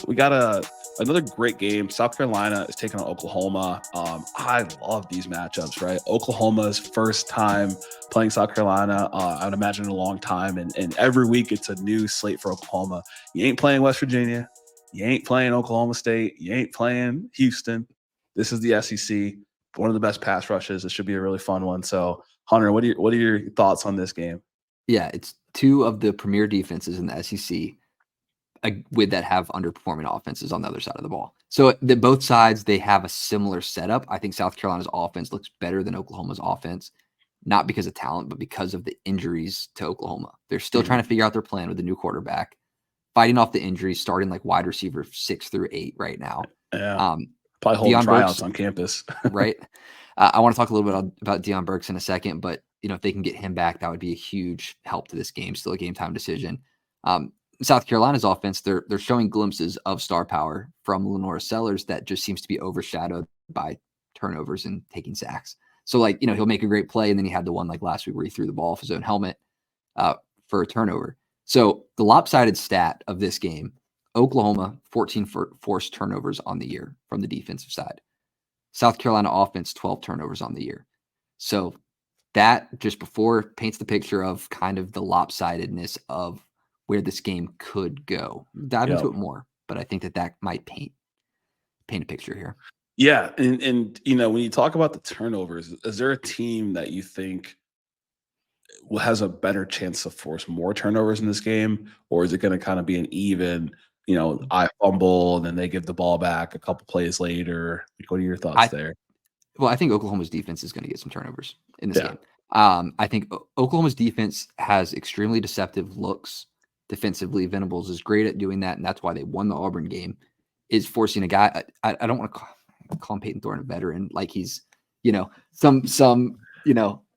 We got another great game. South Carolina is taking on Oklahoma. I love these matchups, right? Oklahoma's first time playing South Carolina, I would imagine in a long time. And every week it's a new slate for Oklahoma. You ain't playing West Virginia. You ain't playing Oklahoma State. You ain't playing Houston. This is the SEC. One of the best pass rushes. It should be a really fun one. So, Hunter, what are your thoughts on this game? Yeah, it's two of the premier defenses in the SEC with that have underperforming offenses on the other side of the ball. So both sides, they have a similar setup. I think South Carolina's offense looks better than Oklahoma's offense, not because of talent, but because of the injuries to Oklahoma. They're still trying to figure out their plan with the new quarterback, fighting off the injuries, starting like wide receiver 6 through 8 right now. Yeah, probably holding tryouts on campus. Right. I want to talk a little bit about Deion Burks in a second, but if they can get him back, that would be a huge help to this game. Still a game time decision. South Carolina's offense, they're showing glimpses of star power from Lenore Sellers that just seems to be overshadowed by turnovers and taking sacks. So he'll make a great play, and then he had the one like last week where he threw the ball off his own helmet for a turnover. So the lopsided stat of this game, Oklahoma 14 forced turnovers on the year from the defensive side. South Carolina offense 12 turnovers on the year. So that just before paints the picture of kind of the lopsidedness of where this game could go. Dive into it more, but I think that might paint a picture here. Yeah, and when you talk about the turnovers, is there a team that you think has a better chance to force more turnovers in this game, or is it going to kind of be an even? I fumble and then they give the ball back a couple plays later. What are your thoughts there? Well, I think Oklahoma's defense is going to get some turnovers in this game. I think Oklahoma's defense has extremely deceptive looks defensively. Venables is great at doing that, and that's why they won the Auburn game, is forcing a guy. I don't want to call him Peyton Thorne a veteran, like he's, some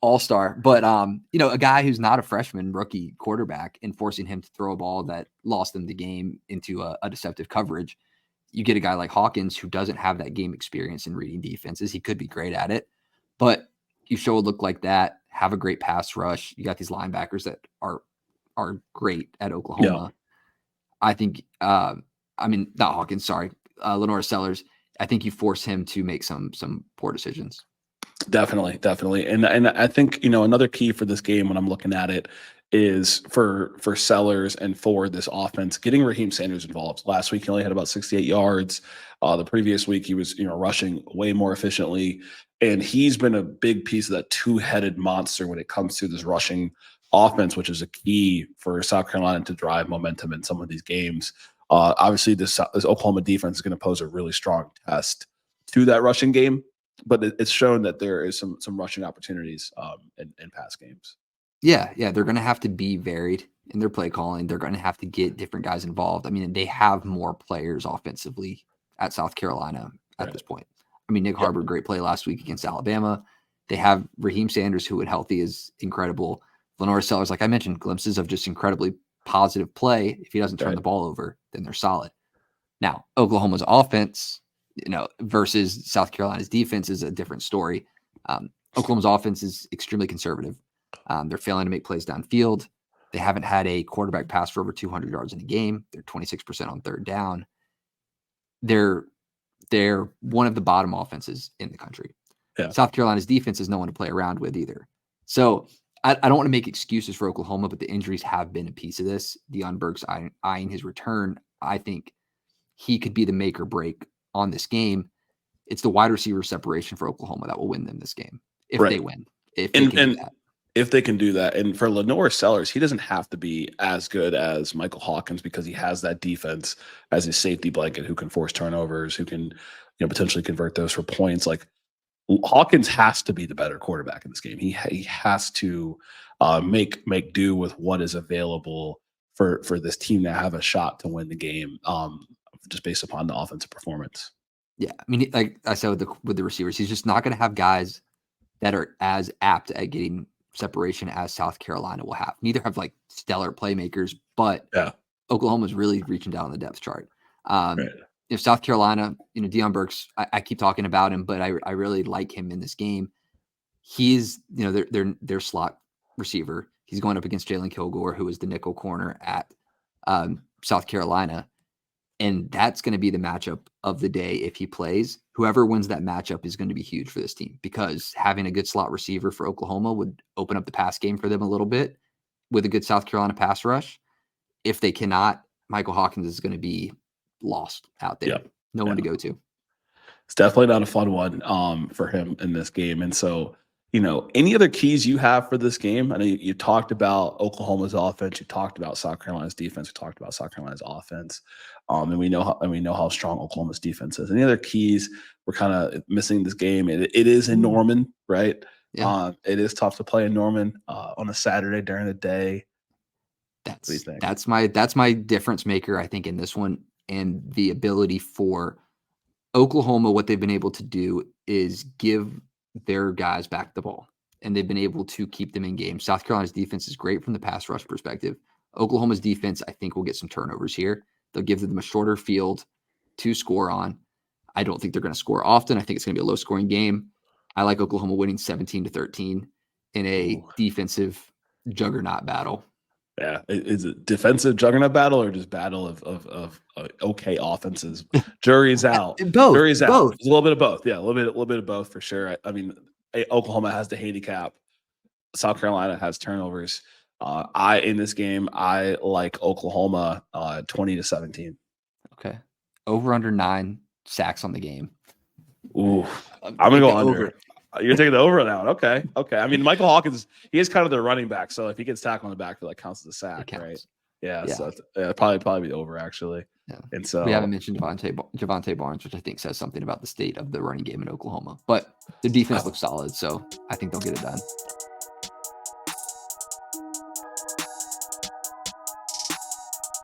all-star, but a guy who's not a freshman rookie quarterback and forcing him to throw a ball that lost them the game into a deceptive coverage. You get a guy like Hawkins who doesn't have that game experience in reading defenses. He could be great at it, but you show a look like that, have a great pass rush. You got these linebackers that are great at Oklahoma. Yeah. I think, not Hawkins, sorry, Lenore Sellers. I think you force him to make some poor decisions. Definitely. And I think, another key for this game when I'm looking at it is for Sellers and for this offense, getting Raheem Sanders involved. Last week, he only had about 68 yards. The previous week, he was, rushing way more efficiently. And he's been a big piece of that two-headed monster when it comes to this rushing offense, which is a key for South Carolina to drive momentum in some of these games. Obviously, this Oklahoma defense is going to pose a really strong test to that rushing game, but it's shown that there is some rushing opportunities in past games. Yeah, they're going to have to be varied in their play calling. They're going to have to get different guys involved. I mean, they have more players offensively at South Carolina at this point. I mean, Nick Harbor, great play last week against Alabama. They have Raheem Sanders, who when healthy is incredible. Lenore Sellers, like I mentioned, glimpses of just incredibly positive play. If he doesn't turn the ball over, then they're solid. Now, Oklahoma's offense, versus South Carolina's defense is a different story. Oklahoma's offense is extremely conservative. They're failing to make plays downfield. They haven't had a quarterback pass for over 200 yards in a game. They're 26% on third down. They're one of the bottom offenses in the country. Yeah. South Carolina's defense is no one to play around with either. So I don't want to make excuses for Oklahoma, but the injuries have been a piece of this. Deion Burks eyeing his return. I think he could be the make or break on this game. It's the wide receiver separation for Oklahoma that will win them this game if they win. If they can do that. If they can do that. And for Lenore Sellers, he doesn't have to be as good as Michael Hawkins because he has that defense as his safety blanket who can force turnovers, who can potentially convert those for points. Like Hawkins has to be the better quarterback in this game. He has to make do with what is available for this team to have a shot to win the game, just based upon the offensive performance. Yeah, I mean, like I said with the receivers, he's just not going to have guys that are as apt at getting separation as South Carolina will have. Neither have like stellar playmakers, but Oklahoma's really reaching down the depth chart. If South Carolina, Deion Burks, I keep talking about him, but I really like him in this game. He's, their slot receiver. He's going up against Jalen Kilgore, who is the nickel corner at South Carolina. And that's going to be the matchup of the day if he plays. Whoever wins that matchup is going to be huge for this team because having a good slot receiver for Oklahoma would open up the pass game for them a little bit with a good South Carolina pass rush. If they cannot, Michael Hawkins is going to be lost out there. Yep. No one to go to. It's definitely not a fun one for him in this game. And so, any other keys you have for this game? I know you talked about Oklahoma's offense. You talked about South Carolina's defense. We talked about South Carolina's offense. And we know how strong Oklahoma's defense is. Any other keys? We're kind of missing this game. It is in Norman, right? Yeah. It is tough to play in Norman on a Saturday during the day. That's my difference maker, I think, in this one, and the ability for Oklahoma. What they've been able to do is give their guys back the ball, and they've been able to keep them in games. South Carolina's defense is great from the pass rush perspective. Oklahoma's defense, I think, will get some turnovers here. They'll give them a shorter field to score on. I don't think they're going to score often. I think it's going to be a low-scoring game. I like Oklahoma winning 17-13 in a defensive juggernaut battle. Yeah, is it defensive juggernaut battle or just battle of okay offenses? Jury's out. Both. Jury's out. Both. It's a little bit of both. Yeah, a little bit of both for sure. I mean, Oklahoma has the handicap. South Carolina has turnovers. In this game, I like Oklahoma 20-17. Okay. Over under 9 sacks on the game. Ooh, I'm gonna go under. You're taking the over on that one. Okay. I mean, Michael Hawkins, he is kind of the running back, so if he gets tackled on the backfield, that counts as a sack, right? Yeah. So probably the over actually. Yeah. And so we haven't mentioned Javonte Barnes, which I think says something about the state of the running game in Oklahoma, but the defense looks solid, so I think they'll get it done.